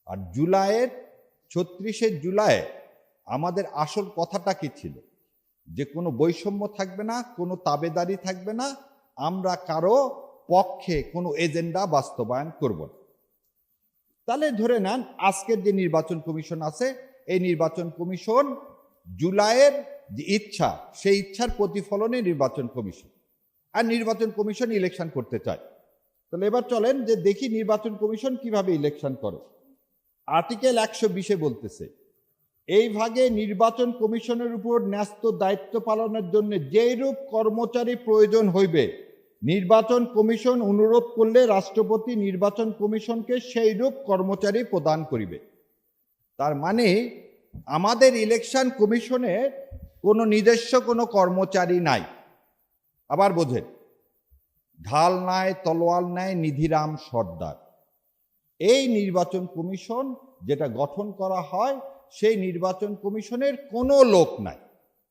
আর জুলাইয়ের 36শে জুলাই আমাদের আসল কথাটা কি ছিল, যে কোনো বৈষম্য থাকবে না, কোনো তাবেদারি থাকবে না, আমরা কারো পক্ষে কোনো এজেন্ডা বাস্তবায়ন করব না। তাহলে ধরে নেন আজকের যে নির্বাচন কমিশন আছে, এই নির্বাচন কমিশন জুলাইয়ের যে ইচ্ছা, সেই ইচ্ছার প্রতিফলনে নির্বাচন কমিশন, আর নির্বাচন কমিশন ইলেকশন করতে চায়। তাহলে এবার চলেন যে দেখি নির্বাচন কমিশন কিভাবে ইলেকশন করে। আর্টিকেল 120-এ বলতেছে, এই ভাগে নির্বাচন কমিশনের উপর ন্যস্ত দায়িত্ব পালনের জন্য যেইরূপ কর্মচারী প্রয়োজন হইবে, নির্বাচন কমিশন অনুরোধ করলে রাষ্ট্রপতি নির্বাচন কমিশনকে সেইরূপ কর্মচারী প্রদান করিবে। তার মানে আমাদের ইলেকশন কমিশনের কোনো নিজস্ব কোনো কর্মচারী নাই। আবার বোঝেন, ঢাল নাই, তলোয়ার নাই, নিধিরাম সর্দার। এই নির্বাচন কমিশন যেটা গঠন করা হয়, সেই নির্বাচন কমিশনের কোনো লোক নাই।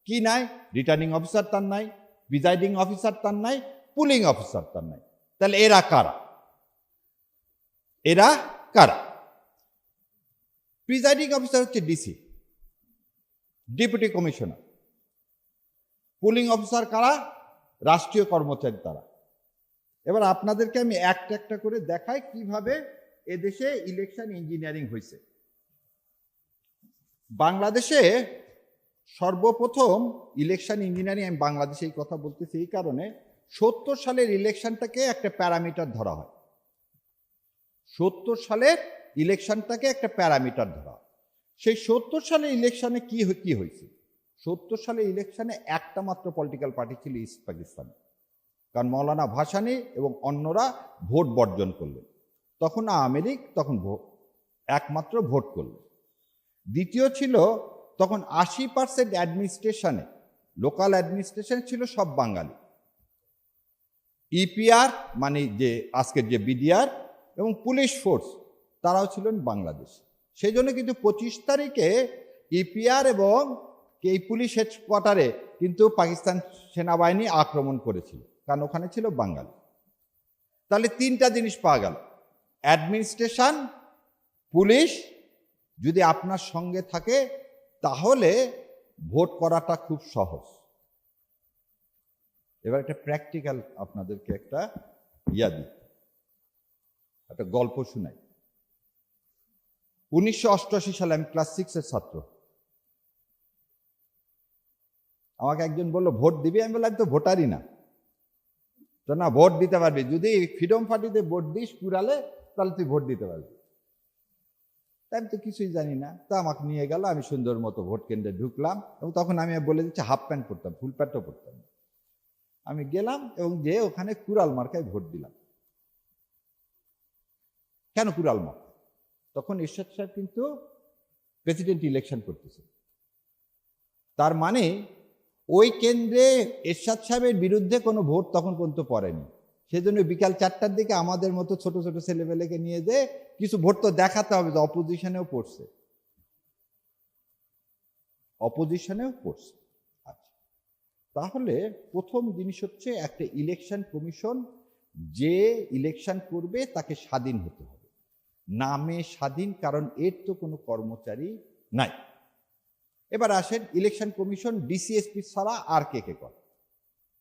কি নাই? রিটার্নিং অফিসার তার নাই, প্রিজাইডিং অফিসার তার নাই, পুলিং অফিসার তার নাই। তাহলে এরা কারা? এরা কারা? প্রিজাইডিং অফিসার হচ্ছে DC, deputy commissioner. Pulling officer কারা? রাষ্ট্রীয় কর্মচারী তারা। এবার আপনাদেরকে আমি একটা একটা করে দেখাই কিভাবে এদেশে ইলেকশন ইঞ্জিনিয়ারিং হয়েছে। বাংলাদেশে সর্বপ্রথম ইলেকশন ইঞ্জিনিয়ারিং, আমি বাংলাদেশে এই কথা বলতেছি এই কারণে, 70 সালের ইলেকশনটাকে একটা প্যারামিটার ধরা হয়। 70 সালের ইলেকশনটাকে একটা প্যারামিটার ধরা হয়। সেই 70 সালের ইলেকশনে কি হয়েছে? 70 সালের ইলেকশনে একটা মাত্র পলিটিক্যাল পার্টি ছিল ইস্ট পাকিস্তান, কারণ মৌলানা ভাসানী এবং অন্যরা ভোট বর্জন করলেন। তখন আওয়ামী লীগ তখন একমাত্র ভোট করলেন। দ্বিতীয় ছিল, তখন 80% অ্যাডমিনিস্ট্রেশনে, লোকাল অ্যাডমিনিস্ট্রেশন ছিল সব বাঙালি। ইপিআর মানে যে আজকের যে বিডিআর এবং পুলিশ ফোর্স, তারাও ছিলেন বাংলাদেশ। সেই জন্য কিন্তু 25 তারিখে ইপিআর এবং এই পুলিশ হেডকোয়ার্টারে কিন্তু পাকিস্তান সেনাবাহিনী আক্রমণ করেছিল, কারণ ওখানে ছিল বাঙালি। তাহলে তিনটা জিনিস পাওয়া গেল, অ্যাডমিনিস্ট্রেশন, পুলিশ যদি আপনার সঙ্গে থাকে তাহলে ভোট করাটা খুব সহজ। এবার একটা প্র্যাকটিক্যাল আপনাদেরকে একটা দিই, একটা গল্প শুনাই। 1988 সালে আমি ক্লাস 6-এর ছাত্র। আমাকে একজন বললো ভোট দিবি? আমি বললাম তো ভোটারই না। তো না, ভোট দিতে পারবি যদি ফ্রিডম পার্টিতে ভোট দিস কুড়ালে, তাহলে তুই ভোট দিতে পারবি। আমি তো কিছুই জানি না। তা আমাকে নিয়ে গেল, আমি সুন্দর মতো ভোট কেন্দ্রে ঢুকলাম, এবং তখন আমি বলে দিচ্ছি হাফ প্যান্ট পরতাম, ফুল প্যান্টও পরতাম। আমি গেলাম এবং যে ওখানে কুড়াল মার্কায় ভোট দিলাম। কেন কুড়াল মার্কা? তখন এরশাদ সাহেব কিন্তু প্রেসিডেন্ট ইলেকশন করতেছে। তার মানে ওই কেন্দ্রে এরশাদ সাহেবের বিরুদ্ধে কোনো ভোট তখন পর্যন্ত পড়েনি। সেজন্য বিকাল 4টার দিকে আমাদের মতো ছোট ছোট ছেলেমেয়েকে নিয়ে যে কিছু ভোট তো দেখাতে হবে যে অপোজিশনেও পড়ছে, অপোজিশনেও পড়ছে। আচ্ছা, তাহলে প্রথম জিনিস হচ্ছে একটা ইলেকশন কমিশন যে ইলেকশন করবে তাকে স্বাধীন হতে হবে, নামে স্বাধীন, কারণ এর তো কোনো কর্মচারী নাই। এবার আসেন, ইলেকশন কমিশন ডিসিএসপি ছাড়া আর কে কে করে?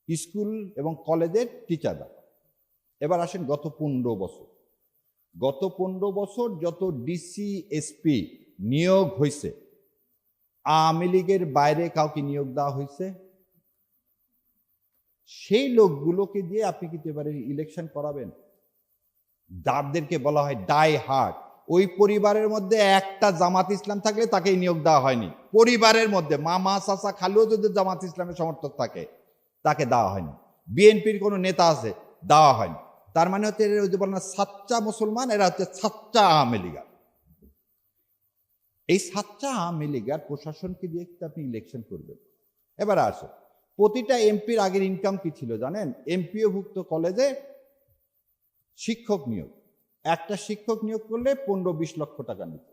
স্কুল এবং কলেজের টিচাররা। এবার আসেন গত 15 বছর যত ডিসিএসপি নিয়োগ হয়েছে, আওয়ামী লীগের বাইরে কাউকে নিয়োগ দেওয়া হয়েছে? সেই লোকগুলোকে দিয়ে আপনি কিন্তু এবারে ইলেকশন করাবেন? যাদেরকে বলা হয় ডাই হার্ড, ওই পরিবারের মধ্যে একটা জামাত ইসলাম থাকলে তাকে নিয়োগ দেওয়া হয়নি। পরিবারের মধ্যে মামা চাচা খালুও যদি জামাত ইসলামের সমর্থক থাকে তাকে দেওয়া হয়নি। বিএনপির কোনো নেতা আছে, দেওয়া হয়নি। তার মানে হচ্ছে এরা যদি বলেন সাচ্চা মুসলমান, এরা হচ্ছে সাচ্চা আওয়ামী লীগার। এই সাচ্চা আওয়ামী লীগার প্রশাসনকে দিয়ে আপনি ইলেকশন করবেন। এবার আসে, প্রতিটা এমপির আগের ইনকাম কি ছিল জানেন? এমপিওভুক্ত কলেজে শিক্ষক নিয়োগ, একটা শিক্ষক নিয়োগ করলে 15-20 লক্ষ টাকা নিত।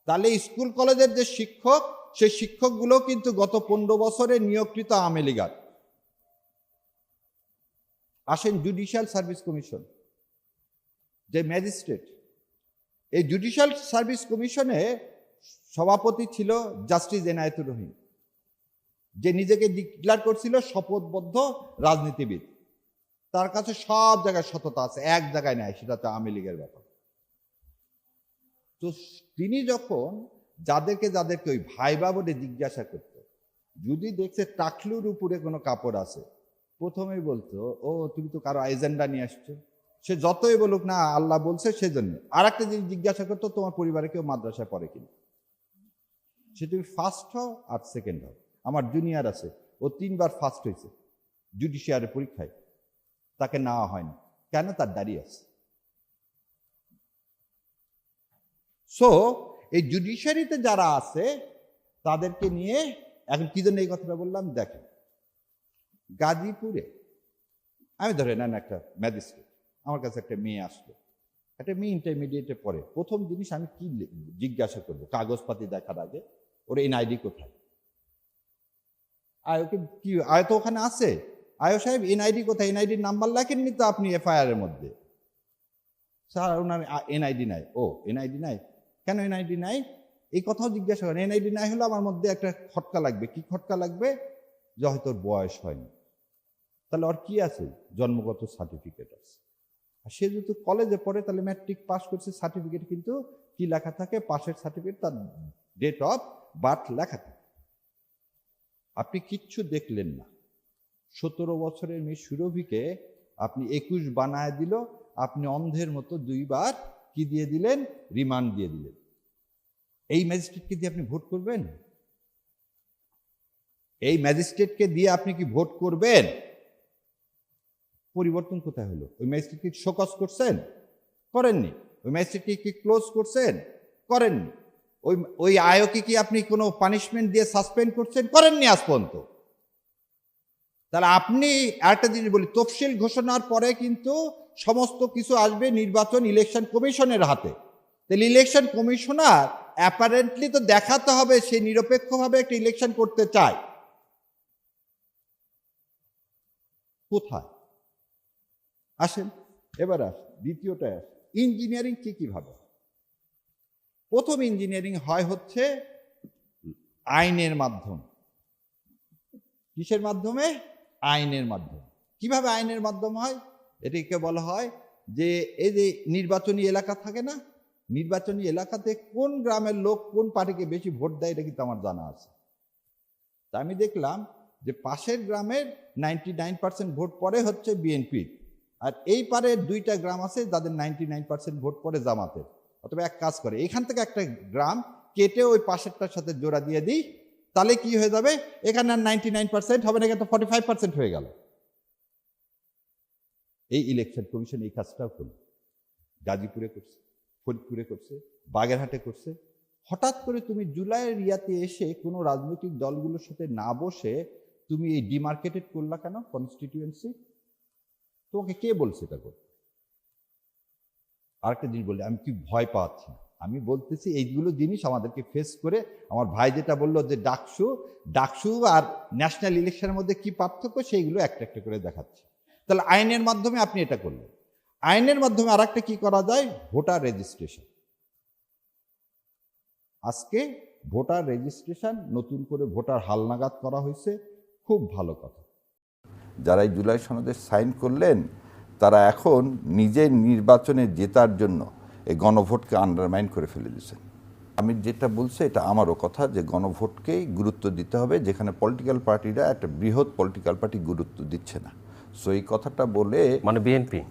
তাহলে স্কুল কলেজের যে শিক্ষক, সেই শিক্ষকগুলো কিন্তু গত 15 বছরে নিয়োগকৃত আওয়ামী লীগার। আসেন জুডিশিয়াল সার্ভিস কমিশন, যে ম্যাজিস্ট্রেট, এই জুডিশিয়াল সার্ভিস কমিশনে সভাপতি ছিল জাস্টিস এনায়েতুর রহিম, যে নিজেকে ডিক্লেয়ার করছিল শপথবদ্ধ রাজনীতিবিদ। তার কাছে সব জায়গায় সততা আছে, এক জায়গায় নেয়, সেটা তো আওয়ামী লীগের ব্যাপার। তো তিনি যখন যাদেরকে ওই ভাইবা বলে জিজ্ঞাসা করত, যদি দেখছে টাকলুর উপরে কোনো কাপড় আছে, প্রথমেই বলতো, ও তুমি তো কারো এজেন্ডা নিয়ে আসছো। সে যতই বলুক না আল্লাহ বলছে সেজন্য। আর একটা জিনিস জিজ্ঞাসা করতো, তোমার পরিবারে কেউ মাদ্রাসায় পড়ে কিনা। সে তুমি ফার্স্ট হও আর সেকেন্ড হও। আমার জুনিয়র আছে, ও 3 বার ফার্স্ট হয়েছে জুডিশিয়ারি পরীক্ষায়, তাকে নেওয়া হয়নি কেন? তার দাঁড়িয়ে আছে। সো এই জুডিশিয়ারিতে যারা আছে তাদেরকে নিয়ে এখন কি জন্য এই কথাটা বললাম, দেখেন গাজীপুরে আমি ধরে নেন একটা ম্যাজিস্ট্রেট, আমার কাছে একটা মেয়ে আসলো, একটা মেয়ে ইন্টারমিডিয়েটে পড়ে। প্রথম জিনিস আমি কি জিজ্ঞাসা করবো কাগজপাতি দেখার আগে, ওর এনআইডি কোথায়? আয়োকে কি আয় তো ওখানে আছে, আয়ো সাহেব এনআইডি কোথায়? এনআইডির নাম্বার লেখেননি তো আপনি এফআইআর এর মধ্যে। স্যার ওনার এনআইডি নাই। ও এনআইডি নাই, কেন এনআইডি নাই? এই কথাও জিজ্ঞাসা করেন। এনআইডি নাই হলে আমার মধ্যে একটা খটকা লাগবে। কি খটকা লাগবে? যে হয়তো ওর বয়স হয়নি। তাহলে ওর কি আছে? জন্মগত সার্টিফিকেট আছে। আর সে যদি কলেজে পড়ে তাহলে ম্যাট্রিক পাস করছে, সার্টিফিকেট কিন্তু কি লেখা থাকে? পাশের সার্টিফিকেট, তার ডেট অফ বার্থ লেখা থাকে। আপনি কিচ্ছু দেখলেন না। 17 বছরের মেয়ে সুরভিকে আপনি 21 বানায় দিল, আপনি অন্ধের মতো 2 বার কি দিয়ে দিলেন? রিমান্ড দিয়ে দিলেন। এই ম্যাজিস্ট্রেটকে দিয়ে আপনি ভোট করবেন? এই ম্যাজিস্ট্রেটকে দিয়ে আপনি কি ভোট করবেন? পরিবর্তন কোথায় হলো? ওই ম্যাজিস্ট্রেটকে শোকজ করছেন? করেননি। ওই ম্যাজিস্ট্রেটকে কি ক্লোজ করছেন? করেননি। ওই আয়োকে কি আপনি কোনো পানিশমেন্ট দিয়ে সাসপেন্ড করছেন? করেননি আজ পর্যন্ত। তাহলে আপনি একটা জিনিস বলি, তফসিল ঘোষণার পরে কিন্তু সমস্ত কিছু আসবে নির্বাচন ইলেকশন কমিশনের হাতে। তাহলে ইলেকশন কমিশনার অ্যাপারেন্টলি তো দেখাতে হবে সে নিরপেক্ষভাবে একটা ইলেকশন করতে চায়। কোথায়? আসেন এবার আসেন দ্বিতীয়টায় আসেন, ইঞ্জিনিয়ারিং কিভাবে? প্রথম ইঞ্জিনিয়ারিং হয় হচ্ছে আইনের মাধ্যমে। কিসের মাধ্যমে? আইনের মাধ্যমে। কিভাবে আইনের মাধ্যমে হয়? এটিকে বলা হয় যে এই যে নির্বাচনী এলাকা থাকে না, নির্বাচনী এলাকাতে কোন গ্রামের লোক কোন পার্টিকে বেশি ভোট দেয় এটা কিন্তু আমার জানা আছে। তা আমি দেখলাম যে পাশের গ্রামের 99% ভোট পড়ে হচ্ছে বিএনপির, আর এই পারের 2টা গ্রাম আছে যাদের 99% ভোট পড়ে জামাতের। অথবা এক কাজ করে, এখান থেকে একটা গ্রাম কেটে ওই পাশেরটার সাথে জোড়া দিয়ে দিই, তাহলে কি হয়ে যাবে? এখানে আর 99% হবে না, এখানে তো 45% হয়ে গেল। এই ইলেকশন কমিশন এই কাজটাও করল। গাজীপুরে করছে, ফরিদপুরে করছে, বাগেরহাটে করছে। হঠাৎ করে তুমি জুলাইয়ের ইয়াতে এসে কোনো রাজনৈতিক দলগুলোর সাথে না বসে তুমি এই ডিমার্কেটেড করলা কেন কনস্টিটিউয়েন্সি? তোমাকে কে বলছে এটা করতে? আরেকটা জিনিস বললে আমি কি ভয় পাচ্ছি না, আমি বলতেছি এইগুলো জিনিস আমাদেরকে ফেস করে। আমার ভাই যেটা বললো যে ডাকসু আর ন্যাশনাল ইলেকশনের মধ্যে কি পার্থক্য, সেইগুলো একটা একটা করে দেখাচ্ছে। তাহলে আইনের মাধ্যমে আপনি এটা করলেন। আইনের মাধ্যমে আর একটা কি করা যায়? Voter registration. আজকে ভোটার রেজিস্ট্রেশন নতুন করে ভোটার হালনাগাদ করা হয়েছে, খুব ভালো কথা। যারা এই জুলাই সনদে সাইন করলেন তারা এখন নিজের নির্বাচনে জেতার জন্য এই গণভোটকে আন্ডারমাইন করে ফেলে দিয়েছেন। আমি যেটা বলছি এটা আমারও কথা, যে গণভোটকেই গুরুত্ব দিতে হবে, যেখানে পলিটিক্যাল পার্টিরা একটা বৃহৎ পলিটিক্যাল পার্টি গুরুত্ব দিচ্ছে না। সো এই কথাটা বলে, মানে বিএনপি